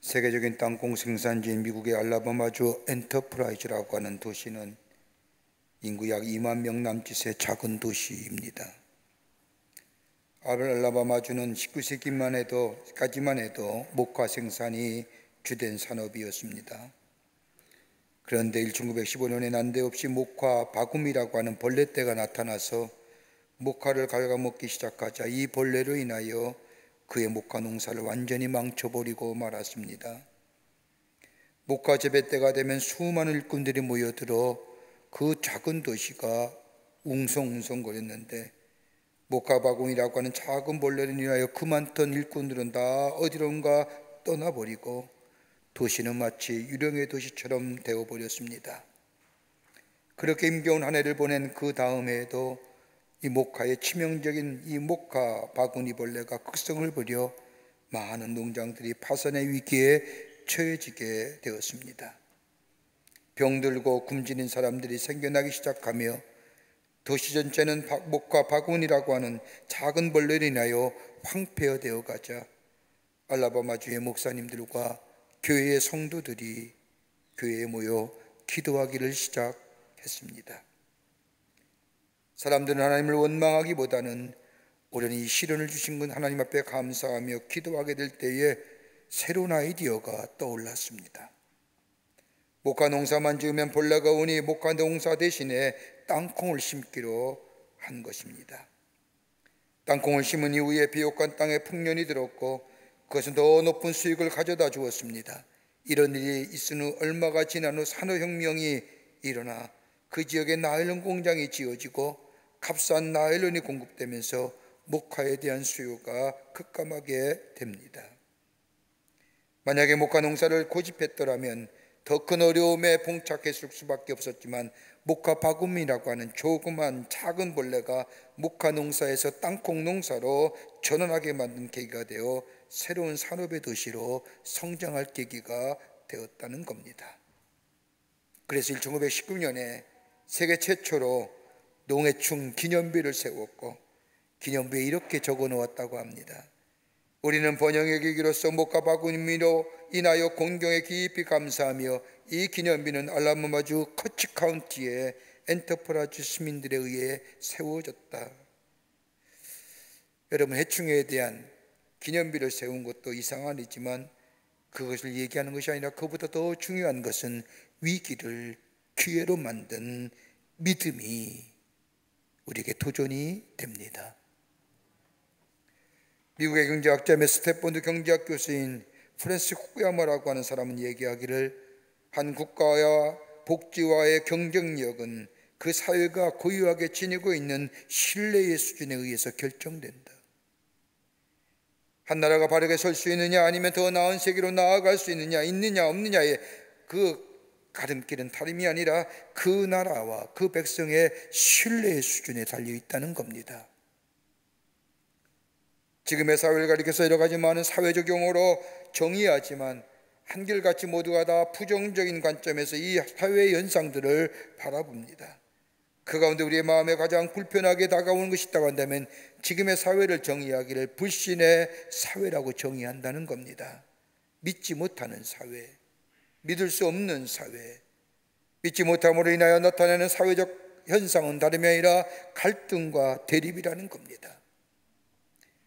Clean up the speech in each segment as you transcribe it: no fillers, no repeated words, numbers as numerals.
세계적인 땅콩 생산지인 미국의 알라바마주 엔터프라이즈라고 하는 도시는 인구 약 2만 명 남짓의 작은 도시입니다. 알라바마주는 19세기까지만 해도 목화 생산이 주된 산업이었습니다. 그런데 1915년에 난데없이 목화 바굼이라고 하는 벌레떼가 나타나서 목화를 갉아먹기 시작하자 이 벌레로 인하여 그의 목화 농사를 완전히 망쳐버리고 말았습니다. 목화 재배 때가 되면 수많은 일꾼들이 모여들어 그 작은 도시가 웅성웅성거렸는데 목화 바굼이라고 하는 작은 벌레로 인하여 그 많던 일꾼들은 다 어디론가 떠나버리고 도시는 마치 유령의 도시처럼 되어버렸습니다. 그렇게 힘겨운 한 해를 보낸 그 다음 해에도 이 목화의 치명적인 이 목화 바구니 벌레가 극성을 부려 많은 농장들이 파산의 위기에 처해지게 되었습니다. 병들고 굶주린 사람들이 생겨나기 시작하며 도시 전체는 목화 바구니라고 하는 작은 벌레로 인하여 황폐화되어 가자 알라바마주의 목사님들과 교회의 성도들이 교회에 모여 기도하기를 시작했습니다. 사람들은 하나님을 원망하기보다는 오랜 시련을 주신 분 하나님 앞에 감사하며 기도하게 될 때에 새로운 아이디어가 떠올랐습니다. 목화 농사만 지으면 벌레가 오니 목화 농사 대신에 땅콩을 심기로 한 것입니다. 땅콩을 심은 이후에 비옥한 땅에 풍년이 들었고 그것은 더 높은 수익을 가져다 주었습니다. 이런 일이 있은 후 얼마가 지난 후 산업혁명이 일어나 그 지역에 나일론 공장이 지어지고 값싼 나일론이 공급되면서 목화에 대한 수요가 급감하게 됩니다. 만약에 목화 농사를 고집했더라면 더 큰 어려움에 봉착했을 수밖에 없었지만 목화 바굼이라고 하는 조그만 작은 벌레가 목화 농사에서 땅콩 농사로 전환하게 만든 계기가 되어 새로운 산업의 도시로 성장할 계기가 되었다는 겁니다. 그래서 1919년에 세계 최초로 농해충 기념비를 세웠고 기념비에 이렇게 적어 놓았다고 합니다. 우리는 번영의 계기로서 목화 바구니로 인하여 공경에 깊이 감사하며 이 기념비는 알라바마주 커치 카운티의 엔터프라이즈 시민들에 의해 세워졌다. 여러분, 해충에 대한 기념비를 세운 것도 이상한 일이지만 그것을 얘기하는 것이 아니라 그보다 더 중요한 것은 위기를 기회로 만든 믿음이 우리에게 도전이 됩니다. 미국의 경제학자며 스탠포드 경제학 교수인 프랜시스 후쿠야마라고 하는 사람은 얘기하기를 한 국가와 복지와의 경쟁력은 그 사회가 고유하게 지니고 있는 신뢰의 수준에 의해서 결정된다. 한 나라가 바르게 설 수 있느냐 아니면 더 나은 세계로 나아갈 수 있느냐 없느냐의 그 가름길은 다름이 아니라 그 나라와 그 백성의 신뢰의 수준에 달려 있다는 겁니다. 지금의 사회를 가리켜서 여러 가지 많은 사회적 용어로 정의하지만 한결같이 모두가 다 부정적인 관점에서 이 사회의 현상들을 바라봅니다. 그 가운데 우리의 마음에 가장 불편하게 다가오는 것이 있다고 한다면 지금의 사회를 정의하기를 불신의 사회라고 정의한다는 겁니다. 믿지 못하는 사회, 믿을 수 없는 사회, 믿지 못함으로 인하여 나타나는 사회적 현상은 다름이 아니라 갈등과 대립이라는 겁니다.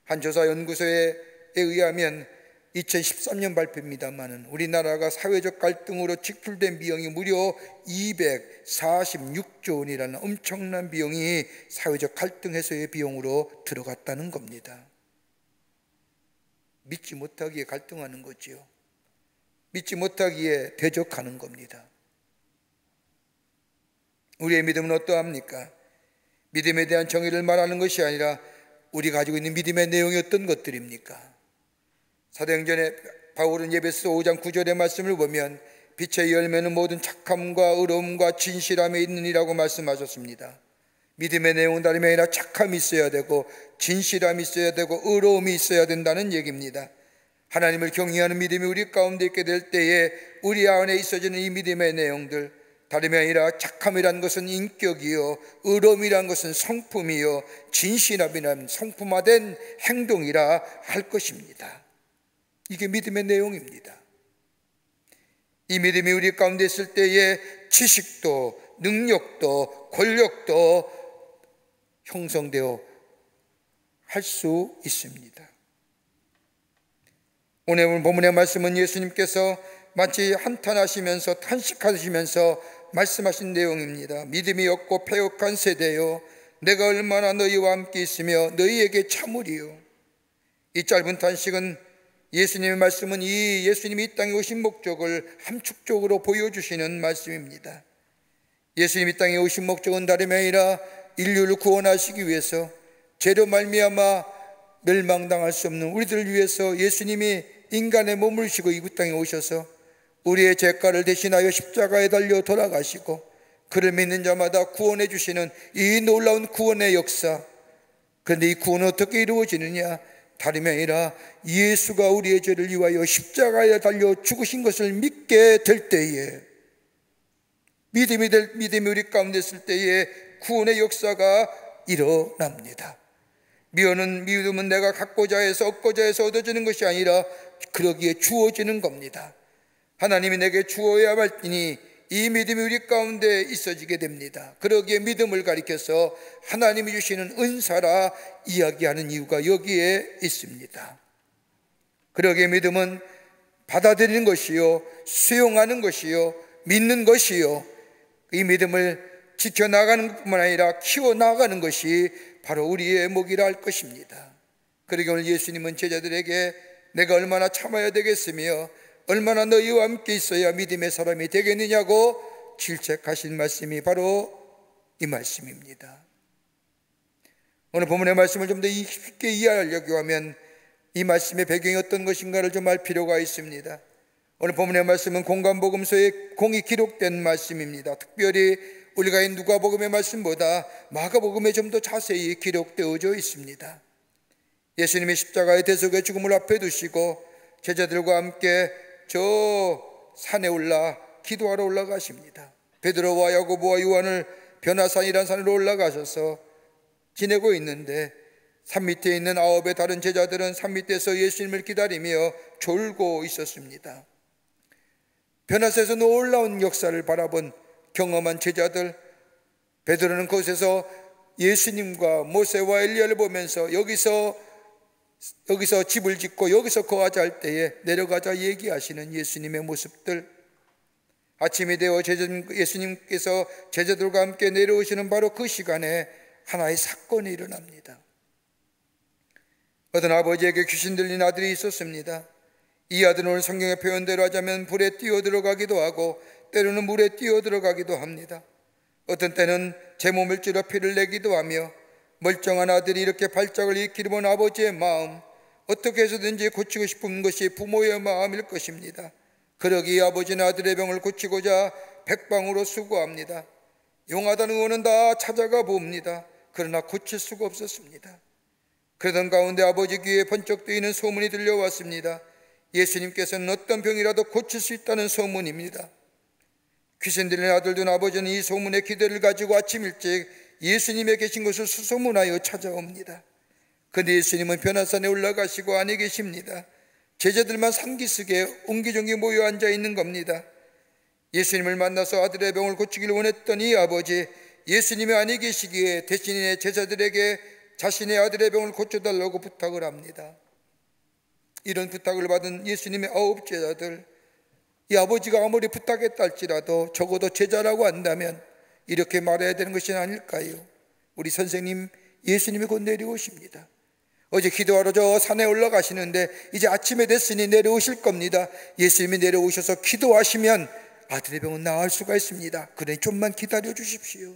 한 조사 연구소에 의하면 2013년 발표입니다만 우리나라가 사회적 갈등으로 직불된 비용이 무려 246조 원이라는 엄청난 비용이 사회적 갈등 해소의 비용으로 들어갔다는 겁니다. 믿지 못하기에 갈등하는 거지요. 믿지 못하기에 대적하는 겁니다. 우리의 믿음은 어떠합니까? 믿음에 대한 정의를 말하는 것이 아니라 우리 가지고 있는 믿음의 내용이 어떤 것들입니까? 사도행전에 바울은 에베소 5장 9절의 말씀을 보면 빛의 열매는 모든 착함과 의로움과 진실함에 있느니라고 말씀하셨습니다. 믿음의 내용은 다름이 아니라 착함이 있어야 되고 진실함이 있어야 되고 의로움이 있어야 된다는 얘기입니다. 하나님을 경외하는 믿음이 우리 가운데 있게 될 때에 우리 안에 있어지는 이 믿음의 내용들, 다름이 아니라 착함이란 것은 인격이요, 의로움이란 것은 성품이요, 진실함이란 성품화된 행동이라 할 것입니다. 이게 믿음의 내용입니다. 이 믿음이 우리 가운데 있을 때에 지식도 능력도 권력도 형성되어 할 수 있습니다. 오늘 본문의 말씀은 예수님께서 마치 한탄하시면서 탄식하시면서 말씀하신 내용입니다. 믿음이 없고 패역한 세대여, 내가 얼마나 너희와 함께 있으며 너희에게 참으리요. 이 짧은 탄식은 예수님의 말씀은 이 예수님이 이 땅에 오신 목적을 함축적으로 보여주시는 말씀입니다. 예수님이 이 땅에 오신 목적은 다름이 아니라 인류를 구원하시기 위해서, 죄로 말미암아 멸망당할 수 없는 우리들을 위해서 예수님이 인간의 몸을 지고 이 땅에 오셔서 우리의 죄가를 대신하여 십자가에 달려 돌아가시고 그를 믿는 자마다 구원해 주시는 이 놀라운 구원의 역사. 그런데 이 구원은 어떻게 이루어지느냐? 다름이 아니라 예수가 우리의 죄를 위하여 십자가에 달려 죽으신 것을 믿게 될 때에, 믿음이 우리 가운데 있을 때에 구원의 역사가 일어납니다. 믿음은 내가 갖고자 해서 얻고자 해서 얻어지는 것이 아니라 그러기에 주어지는 겁니다. 하나님이 내게 주어야 할지니 이 믿음이 우리 가운데 있어지게 됩니다. 그러기에 믿음을 가리켜서 하나님이 주시는 은사라 이야기하는 이유가 여기에 있습니다. 그러기에 믿음은 받아들이는 것이요, 수용하는 것이요, 믿는 것이요, 이 믿음을 지켜나가는 것뿐만 아니라 키워나가는 것이 바로 우리의 목이라 할 것입니다. 그러기에 오늘 예수님은 제자들에게 내가 얼마나 참아야 되겠으며 얼마나 너희와 함께 있어야 믿음의 사람이 되겠느냐고 질책하신 말씀이 바로 이 말씀입니다. 오늘 본문의 말씀을 좀 더 쉽게 이해하려고 하면 이 말씀의 배경이 어떤 것인가를 좀 알 필요가 있습니다. 오늘 본문의 말씀은 공관복음서에 공이 기록된 말씀입니다. 특별히 우리가 이 누가복음의 말씀보다 마가복음에 좀 더 자세히 기록되어져 있습니다. 예수님이 십자가의 대속의 죽음을 앞에 두시고 제자들과 함께 저 산에 기도하러 올라가십니다. 베드로와 야고보와 요한을 변화산이라는 산으로 올라가셔서 지내고 있는데 산 밑에 있는 9의 다른 제자들은 산 밑에서 예수님을 기다리며 졸고 있었습니다. 변화산에서 놀라운 역사를 바라본 경험한 제자들, 베드로는 그곳에서 예수님과 모세와 엘리야를 보면서 여기서 집을 짓고 여기서 거하자 할 때에 내려가자 얘기하시는 예수님의 모습들, 아침이 되어 예수님께서 제자들과 함께 내려오시는 바로 그 시간에 하나의 사건이 일어납니다. 어떤 아버지에게 귀신 들린 아들이 있었습니다. 이 아들은 오늘 성경의 표현대로 하자면 불에 뛰어들어가기도 하고 때로는 물에 뛰어들어가기도 합니다. 어떤 때는 제 몸을 찔러 피를 내기도 하며 멀쩡한 아들이 이렇게 발작을 일으키는 본 아버지의 마음, 어떻게 해서든지 고치고 싶은 것이 부모의 마음일 것입니다. 그러기에 아버지는 아들의 병을 고치고자 백방으로 수고합니다. 용하다는 의원은 다 찾아가 봅니다. 그러나 고칠 수가 없었습니다. 그러던 가운데 아버지 귀에 번쩍 뜨이는 소문이 들려왔습니다. 예수님께서는 어떤 병이라도 고칠 수 있다는 소문입니다. 귀신 들린 아들된 아버지는 이 소문에 기대를 가지고 아침 일찍 예수님의 계신 곳을 수소문하여 찾아옵니다. 그런데 예수님은 변화산에 올라가시고 안에 계십니다. 제자들만 산기슭에 옹기종기 모여 앉아 있는 겁니다. 예수님을 만나서 아들의 병을 고치기를 원했던 이 아버지, 예수님이 안에 계시기에 대신에 제자들에게 자신의 아들의 병을 고쳐달라고 부탁을 합니다. 이런 부탁을 받은 예수님의 9 제자들, 이 아버지가 아무리 부탁했다 할지라도 적어도 제자라고 한다면 이렇게 말해야 되는 것이 아닐까요? 우리 선생님 예수님이 곧 내려오십니다. 어제 기도하러 저 산에 올라가시는데 이제 아침에 됐으니 내려오실 겁니다. 예수님이 내려오셔서 기도하시면 아들의 병은 나을 수가 있습니다. 그러니 좀만 기다려 주십시오.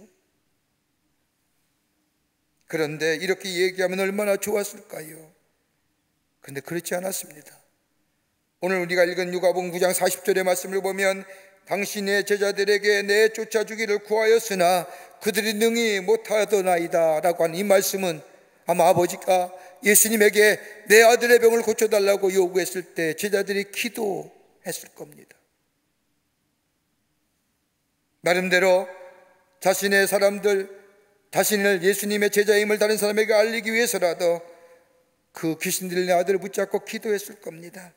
그런데 이렇게 얘기하면 얼마나 좋았을까요? 그런데 그렇지 않았습니다. 오늘 우리가 읽은 누가복음 9장 40절의 말씀을 보면 당신의 제자들에게 내쫓아 주기를 구하였으나 그들이 능히 못하더나이다 라고 하는 이 말씀은 아마 아버지가 예수님에게 내 아들의 병을 고쳐달라고 요구했을 때 제자들이 기도했을 겁니다. 나름대로 자신의 사람들, 자신을 예수님의 제자임을 다른 사람에게 알리기 위해서라도 그 귀신 들린 아들을 붙잡고 기도했을 겁니다.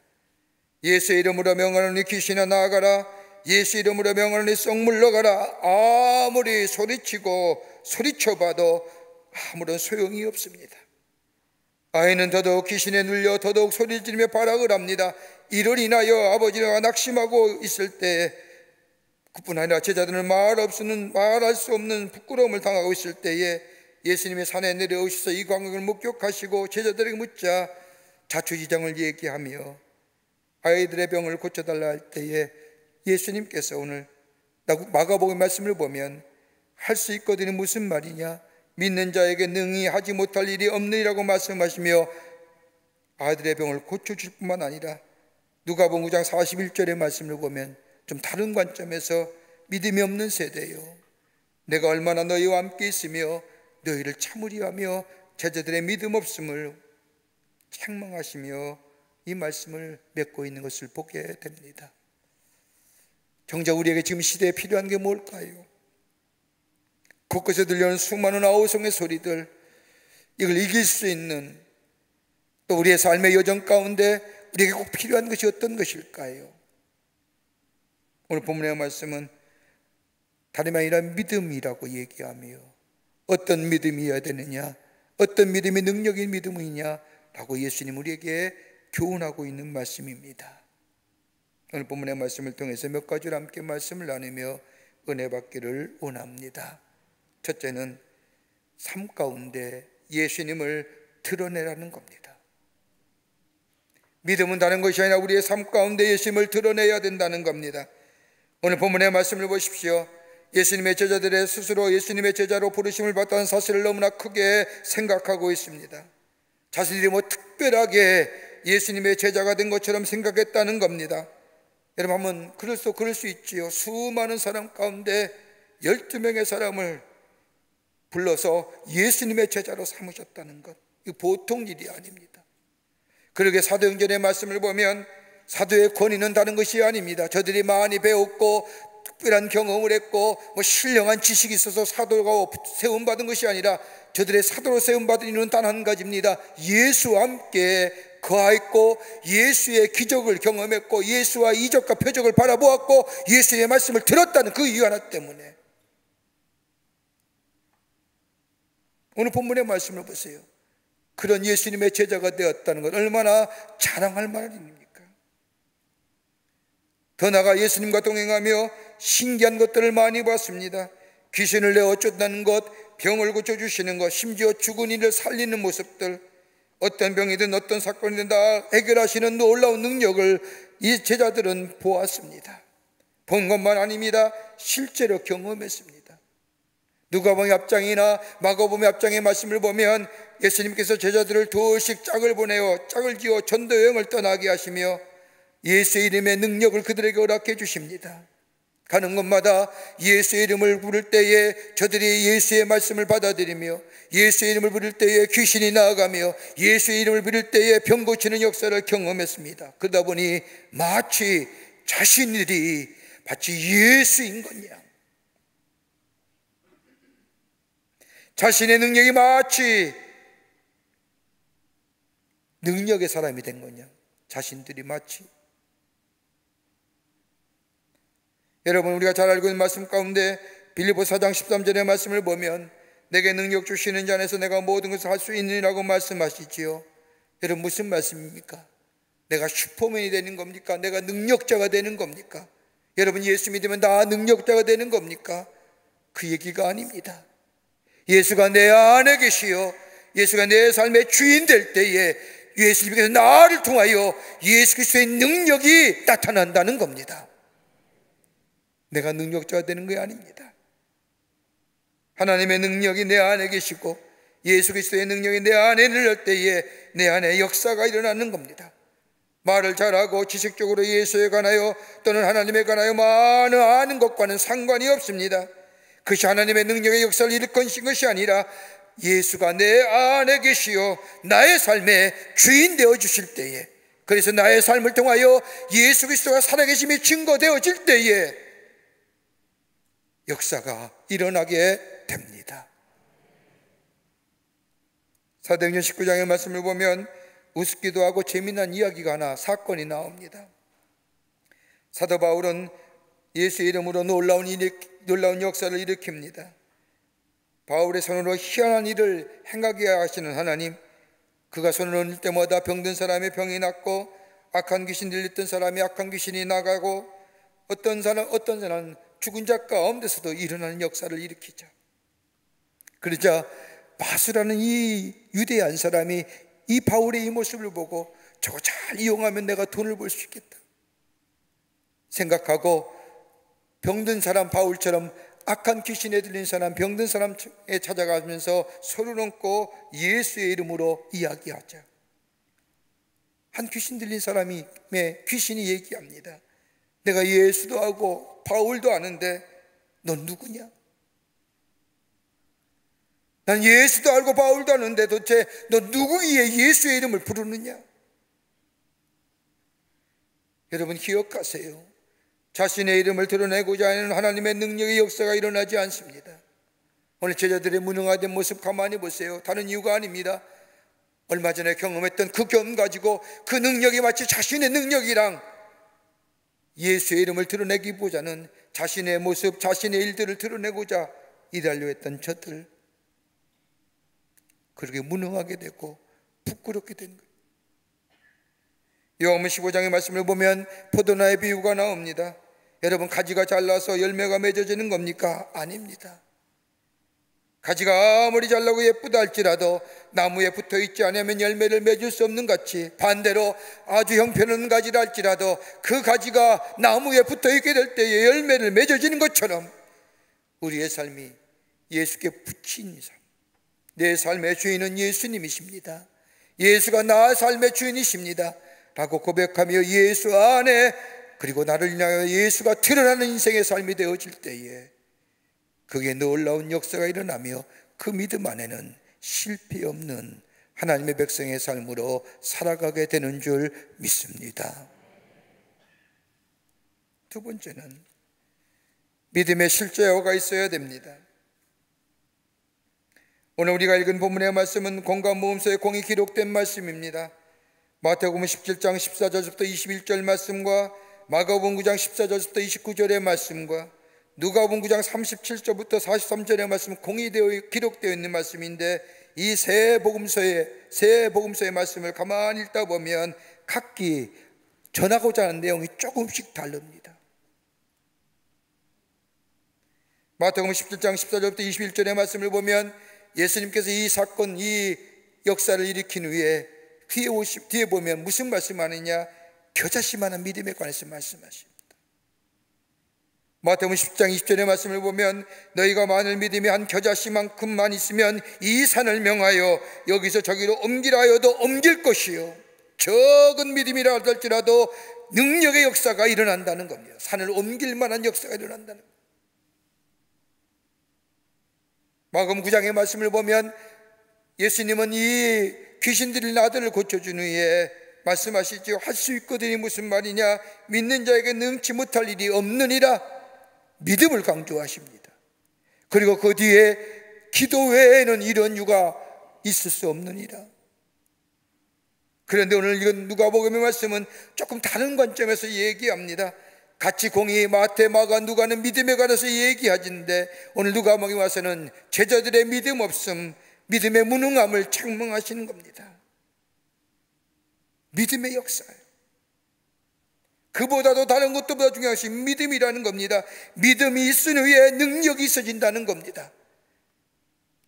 예수의 이름으로 명하노니 귀신아 나아가라. 예수 이름으로 명하노니 썩 물러가라. 아무리 소리치고 소리쳐봐도 아무런 소용이 없습니다. 아이는 더더욱 귀신에 눌려 더더욱 소리를 지르며 발악을 합니다. 이를 인하여 아버지가 낙심하고 있을 때, 그뿐 아니라 제자들은 말할 수 없는 부끄러움을 당하고 있을 때에 예수님이 산에 내려오셔서 이 광경을 목격하시고 제자들에게 묻자 자초지장을 얘기하며 아이들의 병을 고쳐달라 할 때에 예수님께서 오늘 마가복음 말씀을 보면 할 수 있거든요. 무슨 말이냐? 믿는 자에게 능히 하지 못할 일이 없느니라고 말씀하시며 아이들의 병을 고쳐줄 뿐만 아니라 누가복음 9장 41절의 말씀을 보면 좀 다른 관점에서 믿음이 없는 세대요, 내가 얼마나 너희와 함께 있으며 너희를 참으리 하며 제자들의 믿음 없음을 책망하시며 이 말씀을 맺고 있는 것을 보게 됩니다. 정작 우리에게 지금 시대에 필요한 게 뭘까요? 곳곳에 들려오는 수많은 아우성의 소리들, 이걸 이길 수 있는, 또 우리의 삶의 여정 가운데 우리에게 꼭 필요한 것이 어떤 것일까요? 오늘 본문의 말씀은 다름이 아니라 믿음이라고 얘기하며, 어떤 믿음이어야 되느냐, 어떤 믿음이 능력인 믿음이냐 라고 예수님 우리에게 교훈하고 있는 말씀입니다. 오늘 본문의 말씀을 통해서 몇 가지로 함께 말씀을 나누며 은혜 받기를 원합니다. 첫째는 삶 가운데 예수님을 드러내라는 겁니다. 믿음은 다른 것이 아니라 우리의 삶 가운데 예수님을 드러내야 된다는 겁니다. 오늘 본문의 말씀을 보십시오. 예수님의 제자들의 스스로 예수님의 제자로 부르심을 받다는 사실을 너무나 크게 생각하고 있습니다. 자신들이 특별하게 예수님의 제자가 된 것처럼 생각했다는 겁니다. 여러분, 한번 그럴 수 있지요. 수많은 사람 가운데 12명의 사람을 불러서 예수님의 제자로 삼으셨다는 것, 이거 보통 일이 아닙니다. 그러게 사도행전의 말씀을 보면 사도의 권위는 다른 것이 아닙니다. 저들이 많이 배웠고 특별한 경험을 했고 신령한 지식이 있어서 사도가 세움받은 것이 아니라 저들의 사도로 세움받은 이유는 단 한 가지입니다. 예수와 함께 거하였고 예수의 기적을 경험했고 예수와 이적과 표적을 바라보았고 예수의 말씀을 들었다는 그 이유 하나 때문에. 오늘 본문의 말씀을 보세요. 그런 예수님의 제자가 되었다는 것, 얼마나 자랑할 만한 일입니까? 더 나아가 예수님과 동행하며 신기한 것들을 많이 봤습니다. 귀신을 내어 쫓는 것, 병을 고쳐주시는 것, 심지어 죽은 이를 살리는 모습들, 어떤 병이든 어떤 사건이든 다 해결하시는 놀라운 능력을 이 제자들은 보았습니다. 본 것만 아닙니다. 실제로 경험했습니다. 누가복음 앞장이나 마가복음 앞장의 말씀을 보면 예수님께서 제자들을 두씩 짝을 지어 전도 여행을 떠나게 하시며 예수의 이름의 능력을 그들에게 허락해 주십니다. 가는 곳마다 예수의 이름을 부를 때에 저들이 예수의 말씀을 받아들이며 예수의 이름을 부를 때에 귀신이 나아가며 예수의 이름을 부를 때에 병 고치는 역사를 경험했습니다. 그러다 보니 마치 자신들이 예수인 거냐, 자신의 능력이 마치 능력의 사람이 된 거냐, 자신들이 마치. 여러분, 우리가 잘 알고 있는 말씀 가운데 빌립보 4장 13절의 말씀을 보면 내게 능력 주시는 자 안에서 내가 모든 것을 할 수 있느니라고 말씀하시지요. 여러분, 무슨 말씀입니까? 내가 슈퍼맨이 되는 겁니까? 내가 능력자가 되는 겁니까? 여러분, 예수 믿으면 나 능력자가 되는 겁니까? 그 얘기가 아닙니다. 예수가 내 안에 계시어 예수가 내 삶의 주인 될 때에 예수님께서 나를 통하여 예수 그리스도의 능력이 나타난다는 겁니다. 내가 능력자가 되는 게 아닙니다. 하나님의 능력이 내 안에 계시고 예수 그리스도의 능력이 내 안에 늘릴 때에 내 안에 역사가 일어나는 겁니다. 말을 잘하고 지식적으로 예수에 관하여 또는 하나님에 관하여 많은 아는 것과는 상관이 없습니다. 그것이 하나님의 능력의 역사를 일으키신 것이 아니라 예수가 내 안에 계시어 나의 삶의 주인 되어 주실 때에, 그래서 나의 삶을 통하여 예수 그리스도가 살아계심이 증거되어질 때에 역사가 일어나게 됩니다. 사도행전 19장의 말씀을 보면 우습기도 하고 재미난 이야기가 하나, 사건이 나옵니다. 사도 바울은 예수의 이름으로 놀라운 역사를 일으킵니다. 바울의 손으로 희한한 일을 행하게 하시는 하나님, 그가 손을 얹을 때마다 병든 사람의 병이 낫고 악한 귀신 들렸던 사람이 악한 귀신이 나가고 어떤 사람은 죽은 자 가운데서도 일어나는 역사를 일으키자. 그러자 바수라는 이 유대한 사람이 이 바울의 이 모습을 보고 저거 잘 이용하면 내가 돈을 벌 수 있겠다 생각하고 병든 사람 바울처럼 악한 귀신에 들린 사람, 병든 사람에 찾아가면서 손을 얹고 예수의 이름으로 이야기하자. 한 귀신 들린 사람이 귀신이 얘기합니다. 내가 예수도 하고 바울도 아는데 넌 누구냐? 난 예수도 알고 바울도 아는데 도대체 너 누구기에 예수의 이름을 부르느냐? 여러분 기억하세요. 자신의 이름을 드러내고자 하는 하나님의 능력의 역사가 일어나지 않습니다. 오늘 제자들의 무능화된 모습 가만히 보세요. 다른 이유가 아닙니다. 얼마 전에 경험했던 그 경험 가지고 그 능력이 마치 자신의 능력이랑 예수의 이름을 드러내기보다는 자신의 모습, 자신의 일들을 드러내고자 일하려 했던 저들, 그렇게 무능하게 되고 부끄럽게 된 거예요. 요한복음 15장의 말씀을 보면 포도나의 비유가 나옵니다. 여러분, 가지가 잘나서 열매가 맺어지는 겁니까? 아닙니다. 가지가 아무리 잘나고 예쁘다 할지라도 나무에 붙어있지 않으면 열매를 맺을 수 없는 같이, 반대로 아주 형편없는 가지라 할지라도 그 가지가 나무에 붙어있게 될 때에 열매를 맺어지는 것처럼 우리의 삶이 예수께 붙인 삶, 내 삶의 주인은 예수님이십니다. 예수가 나의 삶의 주인이십니다 라고 고백하며 예수 안에, 그리고 나를 인하여 예수가 드러나는 인생의 삶이 되어질 때에 그게 놀라운 역사가 일어나며 그 믿음 안에는 실패 없는 하나님의 백성의 삶으로 살아가게 되는 줄 믿습니다. 두 번째는 믿음의 실제화가 있어야 됩니다. 오늘 우리가 읽은 본문의 말씀은 공간 모음서에 공이 기록된 말씀입니다. 마태복음 17장 14절부터 21절 말씀과 마가복음 9장 14절부터 29절의 말씀과 누가복음 9장 37절부터 43절의 말씀, 공이 기록되어 있는 말씀인데 이 세 복음서의 말씀을 가만히 읽다 보면 각기 전하고자 하는 내용이 조금씩 다릅니다. 마태복음 17장 14절부터 21절의 말씀을 보면 예수님께서 이 사건, 이 역사를 일으킨 후에 뒤에 보면 무슨 말씀하느냐? 겨자씨만한 믿음에 관해서 말씀하십니다. 마태복음 10장 20절의 말씀을 보면 너희가 만일 믿음이 한 겨자씨만큼만 있으면 이 산을 명하여 여기서 저기로 옮기라 하여도 옮길 것이요, 적은 믿음이라 할지라도 능력의 역사가 일어난다는 겁니다. 산을 옮길 만한 역사가 일어난다는 겁니다. 마가복음 9장의 말씀을 보면 예수님은 이 귀신 들린 아들을 고쳐준 후에 말씀하시죠. 할 수 있거든이 무슨 말이냐? 믿는 자에게 능치 못할 일이 없느니라. 믿음을 강조하십니다. 그리고 그 뒤에 기도 외에는 이런 이유가 있을 수 없느니라. 그런데 오늘 이건 누가복음의 말씀은 조금 다른 관점에서 얘기합니다. 같이 공이 마태, 마가, 누가는 믿음에 관해서 얘기하는데 오늘 누가복음에 와서는 제자들의 믿음 없음, 믿음의 무능함을 책망하시는 겁니다. 믿음의 역사예요. 그보다도 다른 것보다 중요한 것이 믿음이라는 겁니다. 믿음이 있은 후에 능력이 있어진다는 겁니다.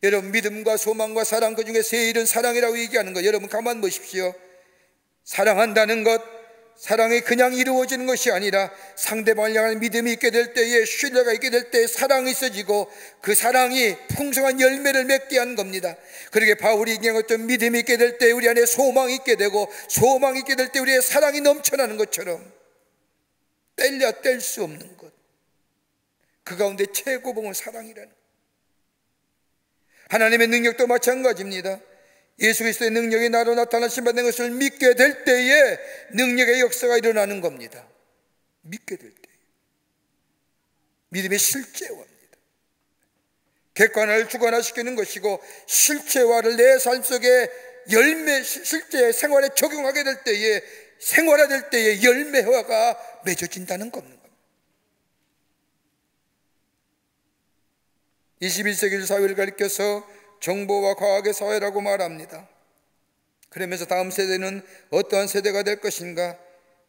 여러분, 믿음과 소망과 사랑, 그 중에 제일은 사랑이라고 얘기하는 거, 여러분 가만 보십시오. 사랑한다는 것, 사랑이 그냥 이루어지는 것이 아니라 상대방을 향한 믿음이 있게 될 때에, 신뢰가 있게 될 때에 사랑이 있어지고 그 사랑이 풍성한 열매를 맺게 하는 겁니다. 그러게 바울이 얘기한 것처럼 믿음이 있게 될 때 우리 안에 소망이 있게 되고, 소망이 있게 될 때 우리의 사랑이 넘쳐나는 것처럼 뗄려 뗄 수 없는 것, 그 가운데 최고봉은 사랑이라는 것. 하나님의 능력도 마찬가지입니다. 예수 그리스도의 능력이 나로 나타나신 바된 것을 믿게 될 때에 능력의 역사가 일어나는 겁니다. 믿게 될 때 믿음의 실제화입니다. 객관화를 주관화시키는 것이고, 실체화를 내 삶 속에 실제 생활에 적용하게 될 때에, 생활화될 때에 열매화가 맺어진다는 겁니다. 21세기 사회를 가리켜서 정보와 과학의 사회라고 말합니다. 그러면서 다음 세대는 어떠한 세대가 될 것인가,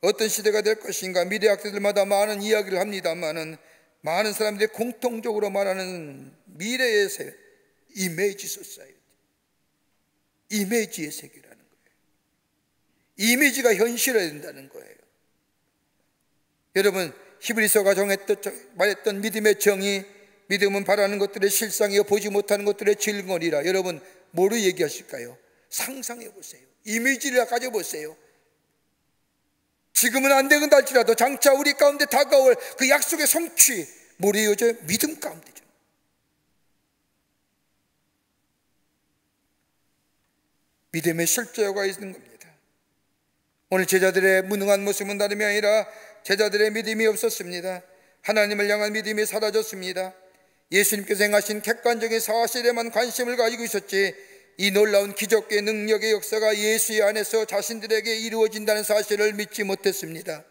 어떤 시대가 될 것인가, 미래학자들마다 많은 이야기를 합니다만은 많은 사람들이 공통적으로 말하는 미래의 세계, 이미지 소사이어티, 이미지의 세계라는 거예요. 이미지가 현실화된다는 거예요. 여러분, 히브리서가 말했던 믿음의 정의, 믿음은 바라는 것들의 실상이요 보지 못하는 것들의 질거리라. 여러분, 뭐로 얘기하실까요? 상상해 보세요. 이미지를 가져보세요. 지금은 안 되건 할지라도 장차 우리 가운데 다가올 그 약속의 성취, 뭐로 이어져요? 믿음 가운데죠. 믿음의 실제화가 있는 겁니다. 오늘 제자들의 무능한 모습은 다름이 아니라 제자들의 믿음이 없었습니다. 하나님을 향한 믿음이 사라졌습니다. 예수님께서 행하신 객관적인 사실에만 관심을 가지고 있었지, 이 놀라운 기적의 능력의 역사가 예수의 안에서 자신들에게 이루어진다는 사실을 믿지 못했습니다.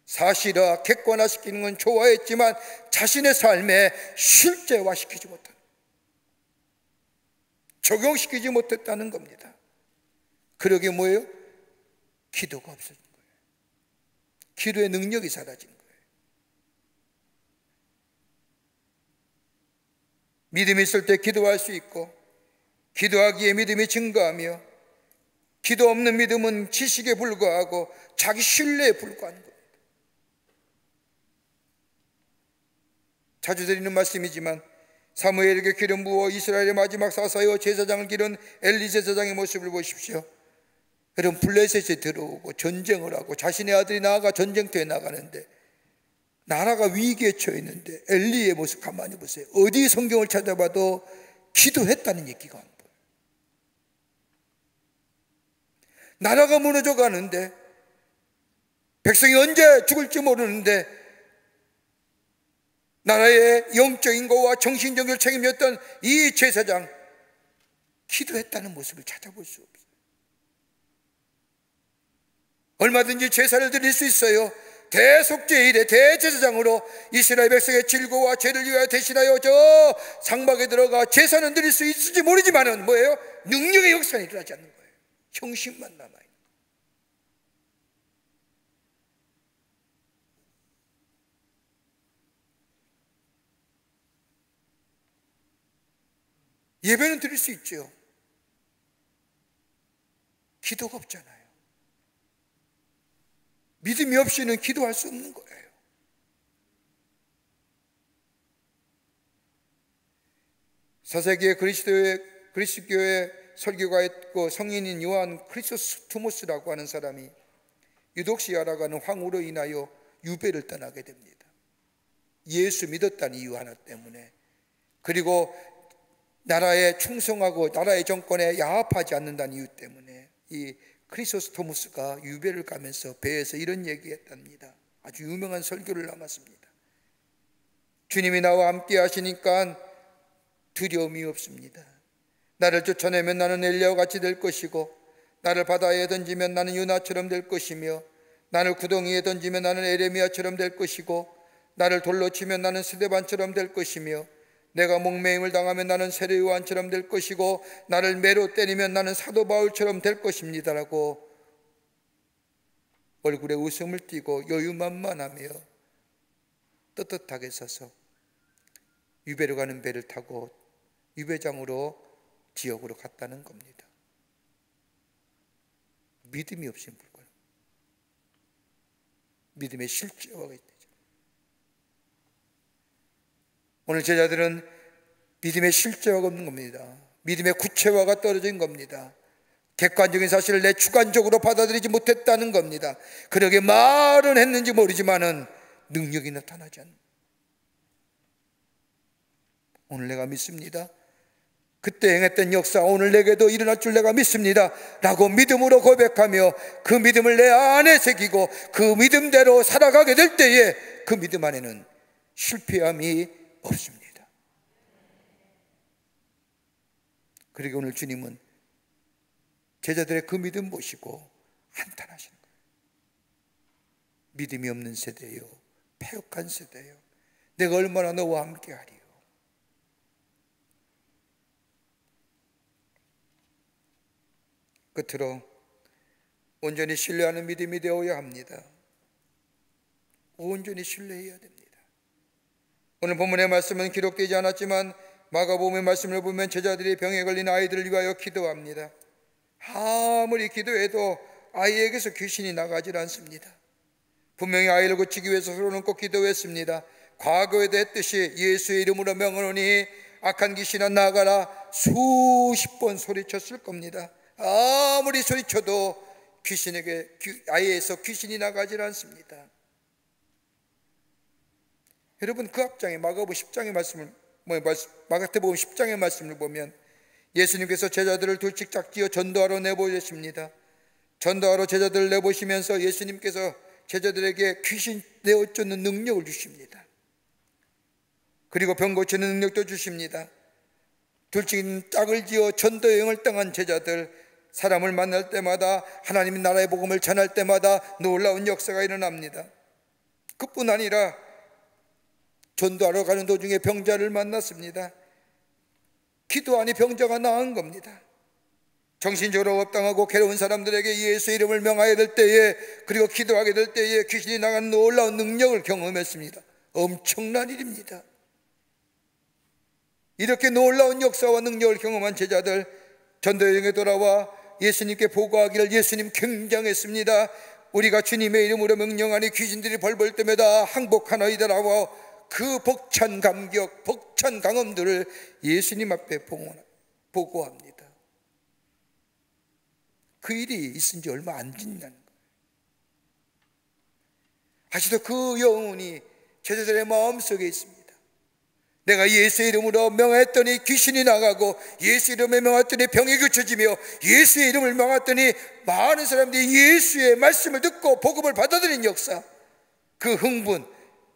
사실화, 객관화시키는 건 좋아했지만 자신의 삶에 실제화시키지 못한, 적용시키지 못했다는 겁니다. 그러게 뭐예요? 기도가 없어진 거예요. 기도의 능력이 사라진 거예요. 믿음이 있을 때 기도할 수 있고, 기도하기에 믿음이 증가하며, 기도 없는 믿음은 지식에 불과하고 자기 신뢰에 불과한 겁니다. 자주 드리는 말씀이지만 사무엘에게 기름 부어 이스라엘의 마지막 사사요 제사장을 기른 엘리 제사장의 모습을 보십시오. 여러분, 블레셋에 들어오고 전쟁을 하고 자신의 아들이 나아가 전쟁터에 나가는데 나라가 위기에 처해 있는데 엘리의 모습 가만히 보세요. 어디 성경을 찾아봐도 기도했다는 얘기가 안 보여요. 나라가 무너져 가는데, 백성이 언제 죽을지 모르는데 나라의 영적인 것과 정신적인 책임이었던 이 제사장, 기도했다는 모습을 찾아볼 수 없어요. 얼마든지 제사를 드릴 수 있어요. 대속죄일에 대제사장으로 이스라엘 백성의 질고와 죄를 위하여 대신하여 저 상막에 들어가 제사는 드릴 수 있을지 모르지만은 뭐예요? 능력의 역사는 일어나지 않는 거예요. 형식만 남아있는 거예요. 예배는 드릴 수 있죠. 기도가 없잖아요. 믿음이 없이는 기도할 수 없는 거예요. 사세기의 그리스도교의 설교가였고 성인인 요한 크리소스토모스라고 하는 사람이 유독시아라고 하는 황후로 인하여 유배를 떠나게 됩니다. 예수 믿었다는 이유 하나 때문에, 그리고 나라에 충성하고 나라의 정권에 야합하지 않는다는 이유 때문에 이 크리소스토모스가 유배를 가면서 배에서 이런 얘기했답니다. 아주 유명한 설교를 남았습니다. 주님이 나와 함께 하시니까 두려움이 없습니다. 나를 쫓아내면 나는 엘리야와 같이 될 것이고, 나를 바다에 던지면 나는 요나처럼 될 것이며, 나를 구덩이에 던지면 나는 에레미야처럼 될 것이고, 나를 돌로 치면 나는 스데반처럼 될 것이며, 내가 목매임을 당하면 나는 세례 요한처럼 될 것이고, 나를 매로 때리면 나는 사도 바울처럼 될 것입니다라고 얼굴에 웃음을 띠고 여유만만하며 떳떳하게 서서 유배로 가는 배를 타고 유배장으로 지역으로 갔다는 겁니다. 믿음이 없인 불과한, 믿음의 실제화가 있죠. 오늘 제자들은 믿음의 실제화가 없는 겁니다. 믿음의 구체화가 떨어진 겁니다. 객관적인 사실을 내 주관적으로 받아들이지 못했다는 겁니다. 그러게 말은 했는지 모르지만은 능력이 나타나지 않는, 오늘 내가 믿습니다. 그때 행했던 역사 오늘 내게도 일어날 줄 내가 믿습니다 라고 믿음으로 고백하며 그 믿음을 내 안에 새기고 그 믿음대로 살아가게 될 때에 그 믿음 안에는 실패함이 없습니다. 그리고 오늘 주님은 제자들의 그 믿음 보시고 한탄하시는 거예요. 믿음이 없는 세대요, 패역한 세대요, 내가 얼마나 너와 함께 하리요. 끝으로 온전히 신뢰하는 믿음이 되어야 합니다. 온전히 신뢰해야 됩니다. 오늘 본문의 말씀은 기록되지 않았지만 마가복음의 말씀을 보면 제자들이 병에 걸린 아이들을 위하여 기도합니다. 아무리 기도해도 아이에게서 귀신이 나가질 않습니다. 분명히 아이를 고치기 위해서 서로는 꼭 기도했습니다. 과거에도 했듯이 예수의 이름으로 명하노니 악한 귀신아 나가라 수십 번 소리쳤을 겁니다. 아무리 소리쳐도 아이에서 귀신이 나가질 않습니다. 여러분, 그 앞장에 마가복음 10장의 말씀을 마가복음 10장의 말씀을 보면 예수님께서 제자들을 둘씩 짝지어 전도하러 내보내십니다. 전도하러 제자들을 내보시면서 예수님께서 제자들에게 귀신 내어쫓는 능력을 주십니다. 그리고 병 고치는 능력도 주십니다. 둘씩 짝을 지어 전도 여행을 떠난 제자들, 사람을 만날 때마다 하나님의 나라의 복음을 전할 때마다 놀라운 역사가 일어납니다. 그뿐 아니라 전도하러 가는 도중에 병자를 만났습니다. 기도하니 병자가 나은 겁니다. 정신적으로 업당하고 괴로운 사람들에게 예수의 이름을 명하게 될 때에, 그리고 기도하게 될 때에 귀신이 나가는 놀라운 능력을 경험했습니다. 엄청난 일입니다. 이렇게 놀라운 역사와 능력을 경험한 제자들, 전도여행에 돌아와 예수님께 보고하기를, 예수님 굉장했습니다. 우리가 주님의 이름으로 명령하니 귀신들이 벌벌 떨며 항복하나이다라고 그 벅찬 감격, 벅찬 강엄들을 예수님 앞에 보고합니다. 그 일이 있은 지 얼마 안 지난 거예요. 아직도 그 영혼이 제자들의 마음속에 있습니다. 내가 예수의 이름으로 명했더니 귀신이 나가고, 예수의 이름을 명했더니 병이 고쳐지며, 예수의 이름을 명했더니 많은 사람들이 예수의 말씀을 듣고 복음을 받아들인 역사, 그 흥분,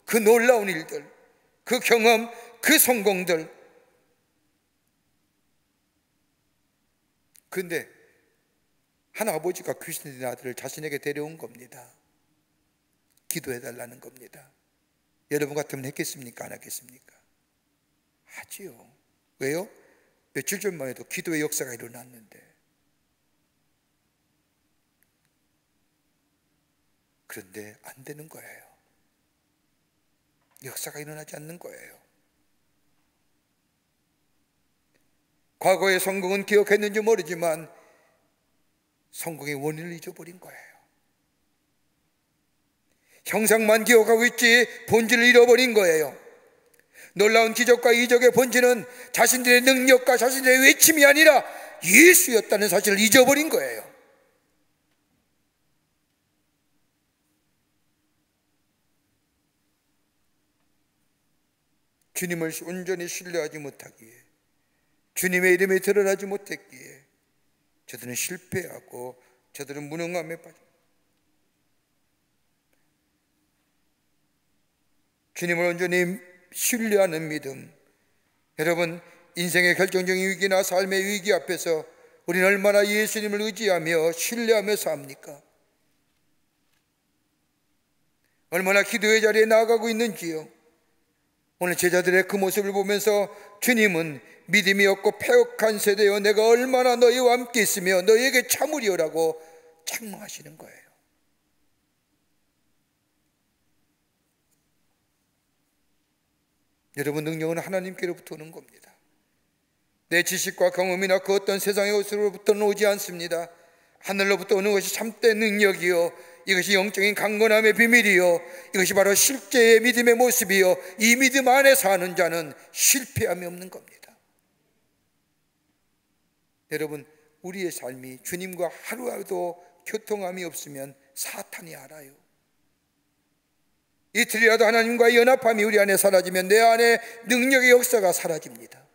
그 놀라운 일들, 그 경험, 그 성공들. 그런데 한 아버지가 귀신 들린 아들을 자신에게 데려온 겁니다. 기도해달라는 겁니다. 여러분 같으면 했겠습니까? 안 하겠습니까? 하지요. 왜요? 며칠 전만 해도 기도의 역사가 일어났는데. 그런데 안 되는 거예요. 역사가 일어나지 않는 거예요. 과거의 성공은 기억했는지 모르지만 성공의 원인을 잊어버린 거예요. 형상만 기억하고 있지 본질을 잃어버린 거예요. 놀라운 기적과 이적의 본질은 자신들의 능력과 자신들의 외침이 아니라 예수였다는 사실을 잊어버린 거예요. 주님을 온전히 신뢰하지 못하기에, 주님의 이름이 드러나지 못했기에 저들은 실패하고 저들은 무능함에 빠집니다. 주님을 온전히 신뢰하는 믿음. 여러분, 인생의 결정적인 위기나 삶의 위기 앞에서 우리는 얼마나 예수님을 의지하며 신뢰하며 삽니까? 얼마나 기도의 자리에 나아가고 있는지요. 오늘 제자들의 그 모습을 보면서 주님은 믿음이 없고 패역한 세대여, 내가 얼마나 너희와 함께 있으며 너희에게 참으리오라고 책망하시는 거예요. 여러분, 능력은 하나님께로부터 오는 겁니다. 내 지식과 경험이나 그 어떤 세상의 것으로부터는 오지 않습니다. 하늘로부터 오는 것이 참된 능력이요, 이것이 영적인 강건함의 비밀이요, 이것이 바로 실제의 믿음의 모습이요, 이 믿음 안에 사는 자는 실패함이 없는 겁니다. 여러분, 우리의 삶이 주님과 하루라도 교통함이 없으면 사탄이 알아요. 이틀이라도 하나님과의 연합함이 우리 안에 사라지면 내 안에 능력의 역사가 사라집니다.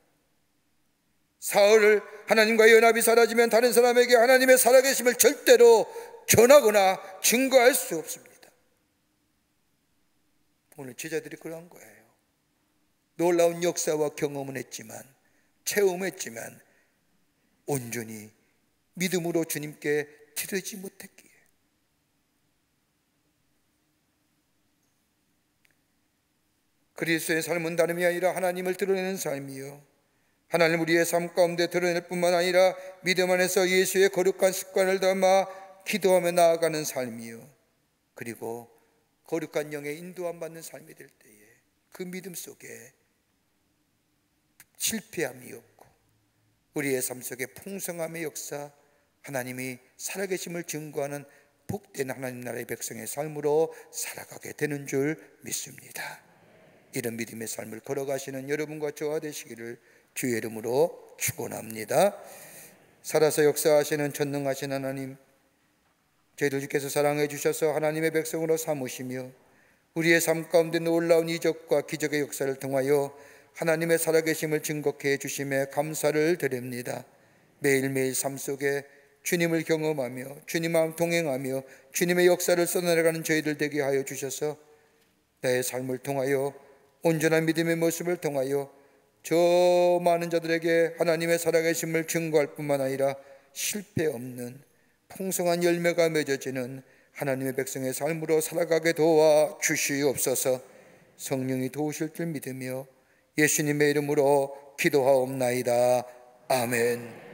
사흘을 하나님과의 연합이 사라지면 다른 사람에게 하나님의 살아계심을 절대로 전하거나 증거할 수 없습니다. 오늘 제자들이 그런 거예요. 놀라운 역사와 경험은 했지만, 체험했지만 온전히 믿음으로 주님께 드리지 못했기에, 그리스도의 삶은 다름이 아니라 하나님을 드러내는 삶이요, 하나님 우리의 삶 가운데 드러낼 뿐만 아니라 믿음 안에서 예수의 거룩한 습관을 담아 기도하며 나아가는 삶이요, 그리고 거룩한 영의 인도함 받는 삶이 될 때에 그 믿음 속에 실패함이 없고 우리의 삶 속에 풍성함의 역사, 하나님이 살아계심을 증거하는 복된 하나님 나라의 백성의 삶으로 살아가게 되는 줄 믿습니다. 이런 믿음의 삶을 걸어가시는 여러분과 저와 되시기를 주의 이름으로 축원합니다. 살아서 역사하시는 전능하신 하나님, 저희들 주께서 사랑해 주셔서 하나님의 백성으로 삼으시며 우리의 삶 가운데 놀라운 이적과 기적의 역사를 통하여 하나님의 살아계심을 증거케 해주심에 감사를 드립니다. 매일매일 삶 속에 주님을 경험하며 주님과 동행하며 주님의 역사를 써내려가는 저희들 되게 하여 주셔서 나의 삶을 통하여 온전한 믿음의 모습을 통하여 저 많은 자들에게 하나님의 살아계심을 증거할 뿐만 아니라 실패 없는 풍성한 열매가 맺어지는 하나님의 백성의 삶으로 살아가게 도와 주시옵소서. 성령이 도우실 줄 믿으며 예수님의 이름으로 기도하옵나이다. 아멘.